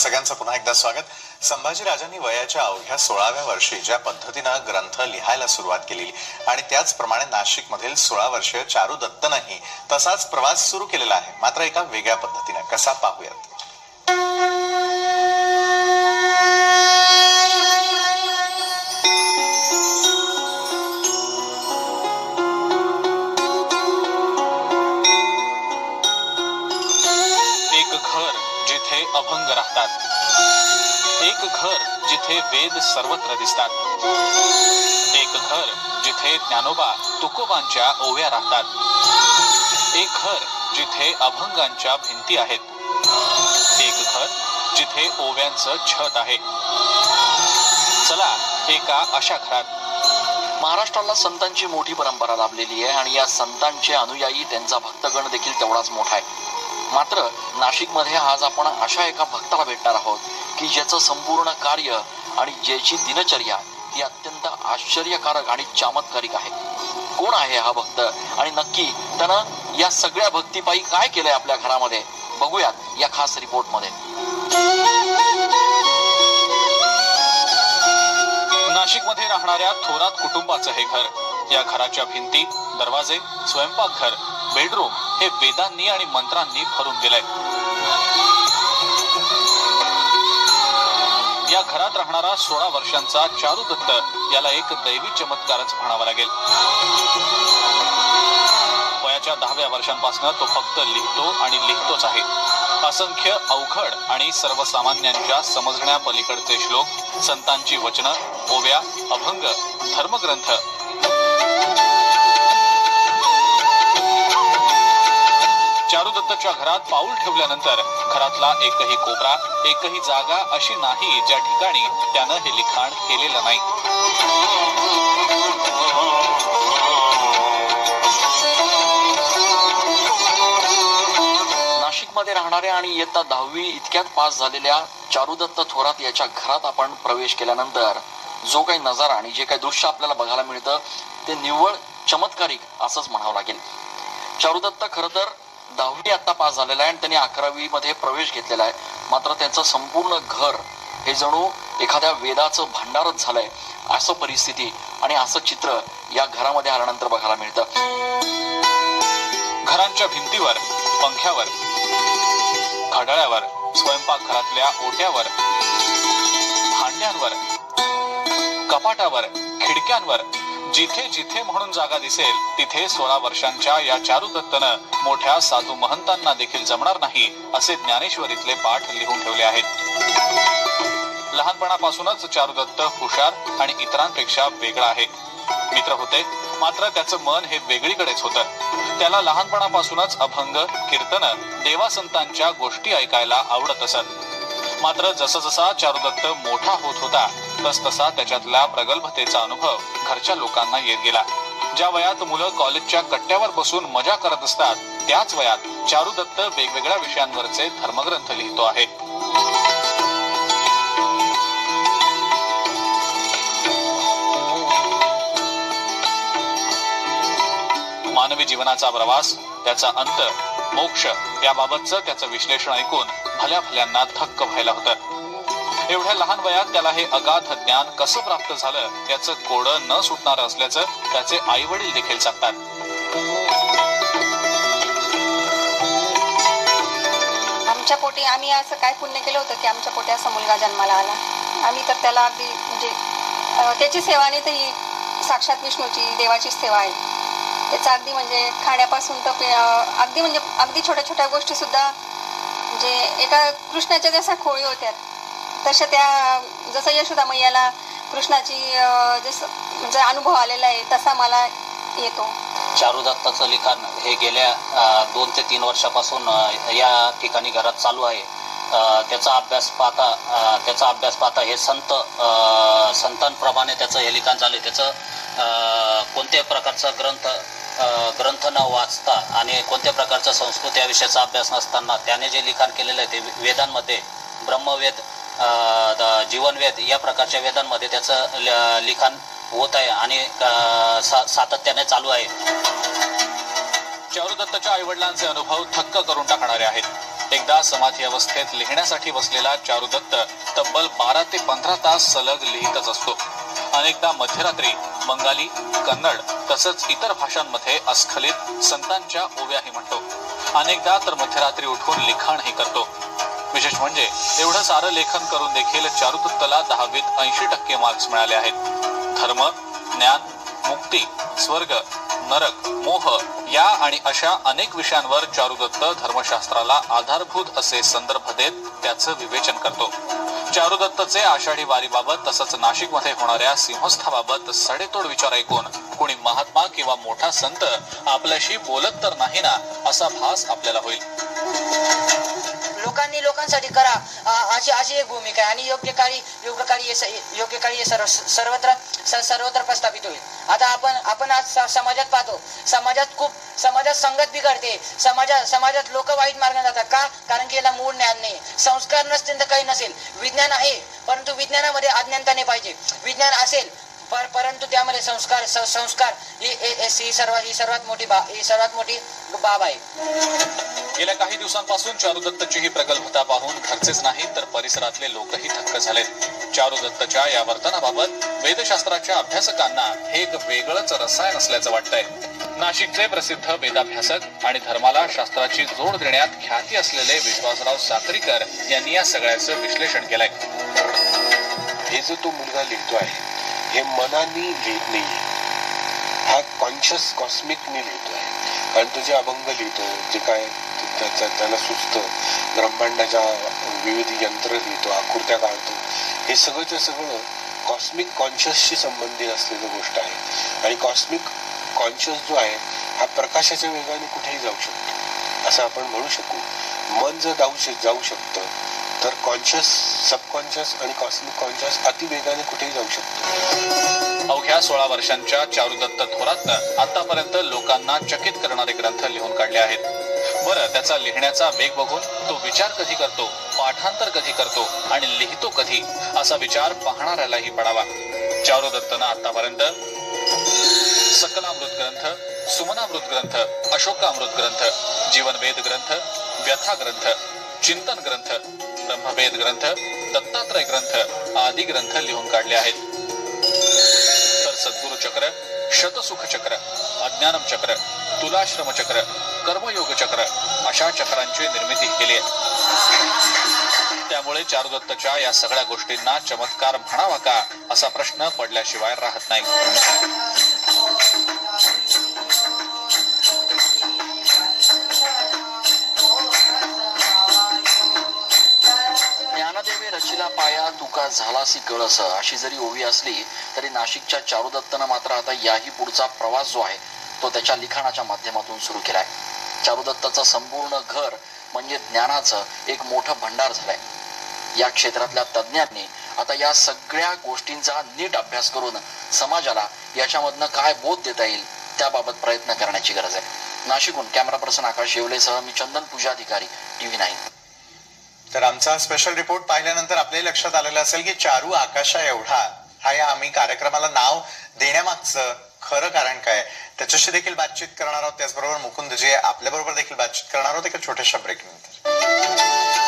सगळ्यांचं पुन्हा एकदा स्वागत. संभाजीराजांनी वयाच्या अवघ्या 16व्या वर्षी ज्या पद्धतीनं ग्रंथ लिहायला सुरुवात केली आणि त्याचप्रमाणे नाशिकमधील 16 वर्षीय चारू दत्तनही तसाच प्रवास सुरू केलेला आहे, मात्र एका वेगळ्या पद्धतीने. कसा पाहूयात. एक घर जिथे अभंग राहतात, एक घर जिथे वेद सर्वत्र दिसतात, एक घर जिथे ज्ञानोबा तुकोबांच्या ओव्या राहतात, एक घर जिथे अभंगांच्या भिंती आहेत, एक घर जिथे ओव्यांचं छत आहे. चला एका अशा घरात. महाराष्ट्राला संतांची मोठी परंपरा लाभलेली आहे आणि या संतांचे अनुयायी, त्यांचा भक्तगण देखील तेवढाच मोठा आहे. मात्र नाशिकमध्ये आज आपण अशा एका भक्ताला भेटणार आहोत की ज्याचं संपूर्ण कार्य आणि ज्याची दिनचर्या ही अत्यंत आश्चर्यकारक आणि चमत्कारिक आहे. कोण आहे हा भक्त आणि नक्की त्यानं या सगळ्या भक्तीपायी काय केलंय आपल्या घरामध्ये, बघूयात या खास रिपोर्ट मध्ये. नाशिकमध्ये राहणाऱ्या थोरात कुटुंबाचं हे घर. या घराच्या भिंती, दरवाजे, स्वयंपाकघर, बेडरूम हे वेदांनी आणि मंत्रांनी भरून गेलंय. या घरात राहणारा 16 वर्षांचा चारू दत्त याला एक दैवी चमत्कारच म्हणावा लागेल. वयाच्या 10व्या वर्षांपासून तो फक्त लिहितो आणि लिहितोच आहे. असंख्य अवघड आणि सर्वसामान्यांच्या समजण्या पलीकडचे श्लोक, संतांची वचनं, ओव्या, अभंग, धर्मग्रंथ. चारू दत्तच्या घरात पाऊल ठेवल्यानंतर घरातला एकही कोपरा, एकही जागा अशी नाही ज्या ठिकाणी त्यानं हे लिखाण केलेलं नाही. नाशिकमध्ये राहणाऱ्या आणि इयत्ता 10वी इतक्यात पास झालेल्या चारुदत्त थोरात याच्या घरात आपण प्रवेश केल्यानंतर जो काही नजारा आणि जे काही दृश्य आपल्याला बघायला मिळतं ते निव्वळ चमत्कारिक असंच म्हणावं लागेल. चारुदत्त खरं तर 10वी आता पास झालेला आहे आणि त्यांनी 11वी मध्ये प्रवेश घेतलेला आहे. मात्र त्यांचं संपूर्ण घर हे जणू एखाद्या वेदाचं भांडारच झालंय, असं परिस्थिती आणि असं चित्र या घरामध्ये आल्यानंतर बघायला मिळतं. घरांच्या भिंतीवर, पंख्यावर, घड्याळावर, स्वयंपाकघरातल्या ओट्यावर, भांड्यांवर, कपाटावर, खिडक्यांवर जिथे जिथे म्हणून जागा दिसेल तिथे 16 वर्षांच्या या चारू दत्तनं मोठ्या साधू महंतांना देखील जमणार नाही असे ज्ञानेश्वरीतले पाठ लिहून ठेवले आहेत. लहानपणापासूनच चारू दत्त हुशार आणि इतरांपेक्षा वेगळा आहे. मित्र होते, मात्र त्याचं मन हे वेगळीकडेच होतं. त्याला लहानपणापासूनच अभंग, कीर्तन, देवासंतांच्या गोष्टी ऐकायला आवडत असत. मात्र जसा चारुदत्त मोठा होत होता तसतसा त्याच्यातल्या प्रगल्भतेचा अनुभव घरच्या लोकांना येत गेला. ज्या वयात मुलं कॉलेजच्या कट्ट्यावर बसून मजा करत असतात त्याच वयात चारुदत्त वेगवेगळ्या विषयांवरचे धर्मग्रंथ लिहितो आहे. मानवी जीवनाचा प्रवास, त्याचा अंत, मोक्ष याबाबतचं त्याचं विश्लेषण ऐकून भल्या भल्यांना थक्क व्हायला होतं. एवढ्या लहान वयात त्याला हे अगाध ज्ञान कसं प्राप्त झालं याचं कोडं न सुटणार असल्याचं त्याचे आई वडील देखील सांगतात. आमच्या पोटी आम्ही असं काय पुण्य केलं होतं की आमच्या पोटी असा मुलगा जन्माला आला. आम्ही तर त्याला अगदी म्हणजे त्याची सेवा नाही तर ही साक्षात विष्णूची, देवाची सेवा आहे. त्याचं अगदी म्हणजे खाण्यापासून तर अगदी छोट्या छोट्या गोष्टी सुद्धा म्हणजे एका कृष्णाच्या जशा खोळी होत्या तशा त्या, जसं यशोदा मैयाला कृष्णाची जसं म्हणजे अनुभव आलेला आहे तसा मला येतो. चारू दत्ताचं लिखाण हे गेल्या 2 ते 3 वर्षापासून या ठिकाणी घरात चालू आहे. त्याचा अभ्यास पाहता हे संतांप्रमाणे त्याचं हे लिखाण झाले. त्याचं कोणत्याही प्रकारचा ग्रंथ न वाचता आणि कोणत्या प्रकारचा संस्कृत या विषयाचा अभ्यास नसताना त्याने जे लिखाण केलेलं आहे ते वेदांमध्ये, ब्रह्मवेद, जीवनवेद या प्रकारच्या वेदांमध्ये त्याचं लिखाण होत आहे आणि सातत्याने चालू आहे. चारू दत्तच्या आई वडिलांचे अनुभव थक्क करून टाकणारे आहेत. एकदा समाधी अवस्थेत लिहिण्यासाठी बसलेला चारुदत्त तब्बल 12 ते 15 तास सलग लिहितच असतो. अनेकदा मध्यरात्री बंगाली, कन्नड तसंच इतर भाषांमध्ये अस्खलित संतांच्या ओव्याही म्हणतो. अनेकदा तर मध्यरात्री उठून लिखाणही करतो. विशेष म्हणजे एवढं सारं लेखन करून देखील चारुदत्तला 10वीत 80% मार्क्स मिळाले आहेत. धर्म, ज्ञान, मुक्ती, स्वर्ग, नरक, मोह या आणि अशा अनेक विषयांवर चारुदत्त धर्मशास्त्राला आधारभूत असे संदर्भ देत त्याचं विवेचन करतो. चारुदत्तचे आषाढी वारीबाबत तसंच नाशिकमध्ये होणाऱ्या सिंहस्थाबाबत सडेतोड विचार ऐकून कोणी महात्मा किंवा मोठा संत आपल्याशी बोलत तर नाही ना असा भास आपल्याला होईल. लोकांनी लोकांसाठी करा अशी एक भूमिका आहे आणि योग्य काळी हे सर्वत्र प्रस्थापित होईल. आता आपण आज समाजात पाहतो, समाजात संगत बिघडते, समाजात लोक वाईट मार्गाने जातात. का? कारण की याला मूळ ज्ञान नाही, संस्कार नसतील तर काही नसेल. विज्ञान आहे परंतु विज्ञानामध्ये अज्ञानता नाही पाहिजे. विज्ञान असेल परंतु त्यामध्ये संस्कार ही सर्वात मोठी बाब आहे. गेल्या काही दिवसांपासून चारुदत्तची ही प्रगल्भता पाहून घरचेच नाही तर परिसरातले लोकही थक्क झालेत. चारुदत्तच्या या वर्तनाबाबत वेदशास्त्राच्या अभ्यासकांना हे एक वेगळंच रसायन असल्याचं वाटतंय. नाशिकचे प्रसिद्ध वेदाभ्यासक आणि धर्माला शास्त्राची जोड देण्यात ख्याती असलेले विश्वासराव साक्रीकर यांनी या सगळ्याचं विश्लेषण केलंय. हे जो तो मुलगा लिहितो आहे हे मनाने लिहित नाहीये, हा कॉन्शियस कॉस्मिकने लिहितो आहे. कारण तो जे अभंग लिहितो, जे काय त्याला सुचतं, ब्रह्मांडाच्या विविध यंत्र लिहितो, आकृत्या काढतो, हे सगळंच्या सगळं कॉस्मिक कॉन्शियसशी संबंधित असलेली गोष्ट आहे. आणि कॉस्मिक कॉन्शियस जो आहे हा प्रकाशाच्या वेगाने कुठेही जाऊ शकतो असं आपण म्हणू शकू. मन जर जाऊ शकतं तर कॉन्शियस, सबकॉन्शियस आणि कॉस्मिक कॉन्शियस अतिवेगाने कुठेही जाऊ शकतो. अवघ्या 16 वर्षांच्या चारुदत्त थोरातनं आतापर्यंत लोकांना चकित करणारे ग्रंथ लिहून काढले आहेत. बरं, त्याचा लिहिण्याचा वेग बघून तो विचार कधी करतो, पाठांतर कधी करतो आणि लिहितो कधी असा विचार पाहणाऱ्यालाही पडावा. चारुदत्तनं आतापर्यंत सकलामृत ग्रंथ, सुमनामृत ग्रंथ, अशोकामृत ग्रंथ, जीवनवेद ग्रंथ, व्यथा ग्रंथ, चिंतन ग्रंथ, ब्रह्मवेद ग्रंथ, दत्तात्रय ग्रंथ आदी ग्रंथ लिहून काढले आहेत. तर सद्गुरु चक्र, शतसुख चक्र, अज्ञानम चक्र, तुलाश्रम चक्र, कर्मयोग चक्र अशा चक्रांची निर्मिती केली आहे. त्यामुळे चारुदत्तच्या या सगळ्या गोष्टींना चमत्कार म्हणावा का असा प्रश्न पडल्याशिवाय राहत नाही. ज्ञानदेवे रचिला पाया तुका झालासी कळस अशी जरी ओवी असली तरी नाशिकच्या चारुदत्तनं मात्र आता याही पुढचा प्रवास जो आहे तो त्याच्या लिखाणाच्या माध्यमातून सुरू केलाय. चारुदत्ताचं संपूर्ण घर म्हणजे ज्ञानाचं एक मोठं भंडार झालंय. या क्षेत्रातल्या तज्ज्ञांनी आता या सगळ्या गोष्टींचा नीट अभ्यास करून समाजाला याच्यामधनं काय बोध देता येईल त्याबाबत प्रयत्न करण्याची गरज आहे. नाशिकहून कॅमेरा पर्सन आकाश येवलेसह मी चंदन पूजाधिकारी, TV9. तर आमचा स्पेशल रिपोर्ट पाहिल्यानंतर आपल्याही लक्षात आलेलं असेल की चारू आकाशा एवढा हा या आम्ही कार्यक्रमाला नाव देण्यामागचं खरं कारण काय, त्याच्याशी देखील बातचीत करणार आहोत. त्याचबरोबर मुकुंद जे आपल्या बरोबर देखील बातचीत करणार आहोत एका छोट्याशा ब्रेक नंतर.